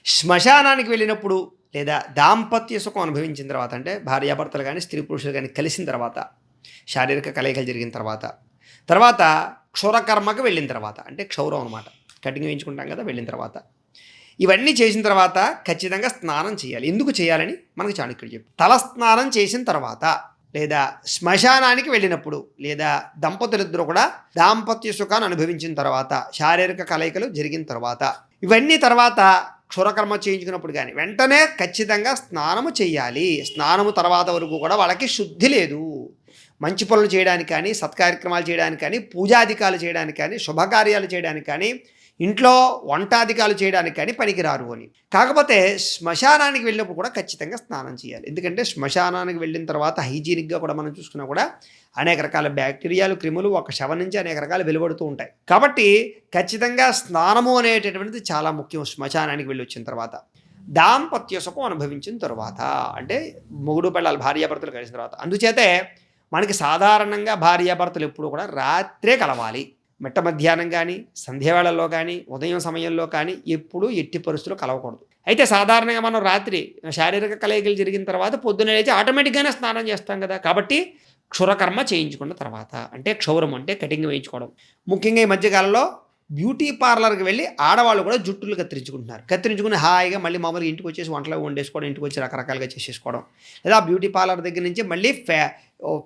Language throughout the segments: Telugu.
శ్మశానానికి వెళ్ళినప్పుడు లేదా దాంపత్య సుఖం అనుభవించిన తర్వాత అంటే భార్యాభర్తలు కానీ స్త్రీ పురుషులు కానీ కలిసిన తర్వాత శారీరక కలయికలు జరిగిన తర్వాత తర్వాత క్షురకర్మకు వెళ్ళిన తర్వాత అంటే క్షౌరం అనమాట, కటింగ్ వేయించుకుంటాం కదా, వెళ్ళిన తర్వాత ఇవన్నీ చేసిన తర్వాత ఖచ్చితంగా స్నానం చేయాలి. ఎందుకు చేయాలని మనకు చాణక్యుడు చెప్పు. తల స్నానం చేసిన తర్వాత లేదా శ్మశానానికి వెళ్ళినప్పుడు లేదా దంపతులిద్దరూ కూడా దాంపత్య సుఖాన్ని అనుభవించిన తర్వాత శారీరక కలయికలు జరిగిన తర్వాత ఇవన్నీ తర్వాత క్షురకర్మ చేయించుకున్నప్పుడు కానీ వెంటనే ఖచ్చితంగా స్నానము చేయాలి. స్నానము తర్వాత వరకు కూడా వాళ్ళకి శుద్ధి లేదు. మంచి పనులు చేయడానికి కానీ, సత్కార్యక్రమాలు చేయడానికి కానీ, పూజాధికాలు చేయడానికి కానీ, శుభకార్యాలు చేయడానికి కానీ, ఇంట్లో వంటాధికాలు చేయడానికి కానీ పనికిరారు అని. కాకపోతే శ్మశానానికి వెళ్ళినప్పుడు కూడా ఖచ్చితంగా స్నానం చేయాలి. ఎందుకంటే శ్మశానానికి వెళ్ళిన తర్వాత హైజీనిక్గా కూడా మనం చూసుకున్నా కూడా అనేక రకాల బ్యాక్టీరియాలు, క్రిములు ఒక శవం నుంచి అనేక రకాలు వెలువడుతూ ఉంటాయి. కాబట్టి ఖచ్చితంగా స్నానము అనేటటువంటిది చాలా ముఖ్యం. శ్మశానానికి వెళ్ళి వచ్చిన తర్వాత దాంపత్య సుఖం అనుభవించిన తర్వాత అంటే మొగుడు పెళ్ళాలి, భార్యాభర్తలు కలిసిన తర్వాత. అందుచేతే మనకి సాధారణంగా భార్యాభర్తలు ఎప్పుడు కూడా రాత్రే కలవాలి. మిట్ట మధ్యాహ్నం కానీ, సంధ్యావేళల్లో కానీ, ఉదయం సమయంలో కానీ ఎప్పుడూ ఎట్టి పరిస్థితులు కలవకూడదు. అయితే సాధారణంగా మనం రాత్రి శారీరక కలయికలు జరిగిన తర్వాత పొద్దున్న లేచి ఆటోమేటిక్గానే స్నానం చేస్తాం కదా. కాబట్టి క్షురకర్మ చేయించుకున్న తర్వాత అంటే క్షౌరం అంటే కటింగ్ వేయించుకోవడం. ముఖ్యంగా ఈ మధ్యకాలంలో బ్యూటీ పార్లర్కి వెళ్ళి ఆడవాళ్ళు కూడా జుట్టులు కత్తిరించుకుని హాయిగా మళ్ళీ మామూలుగా ఇంటికి వచ్చేసి వంటలు వండేసుకోవడం, ఇంటికి వచ్చి రకరకాలుగా చేసేసుకోవడం, లేదా బ్యూటీ పార్లర్ దగ్గర నుంచి మళ్ళీ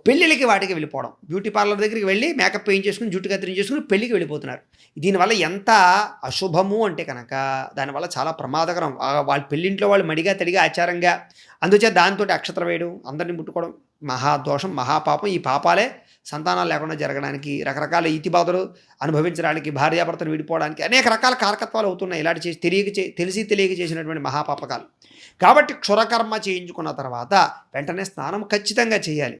పెళ్ళిళ్ళకి వాటికి వెళ్ళిపోవడం. బ్యూటీ పార్లర్ దగ్గరికి వెళ్ళి మేకప్ వేయించేసుకుని జుట్టు కత్తిరించేసుకుని పెళ్ళికి వెళ్ళిపోతున్నారు. దీనివల్ల ఎంత అశుభము అంటే కనుక దానివల్ల చాలా ప్రమాదకరం. వాళ్ళ పెళ్ళింట్లో వాళ్ళు మడిగా తడిగా ఆచారంగా అందుచేత దాంతో అక్షతలు వేయడం, అందరిని ముట్టుకోవడం మహాదోషం, మహాపాపం. ఈ పాపాలే సంతానాలు లేకుండా జరగడానికి, రకరకాల ఈతిబాధలు అనుభవించడానికి, భార్యాభర్తలు విడిపోవడానికి అనేక రకాల కారకత్వాలు అవుతున్నాయి. ఇలాంటి తెలిసి తెలియక చేసినటువంటి మహాపాపకాలు. కాబట్టి క్షురకర్మ చేయించుకున్న తర్వాత వెంటనే స్నానం ఖచ్చితంగా చేయాలి.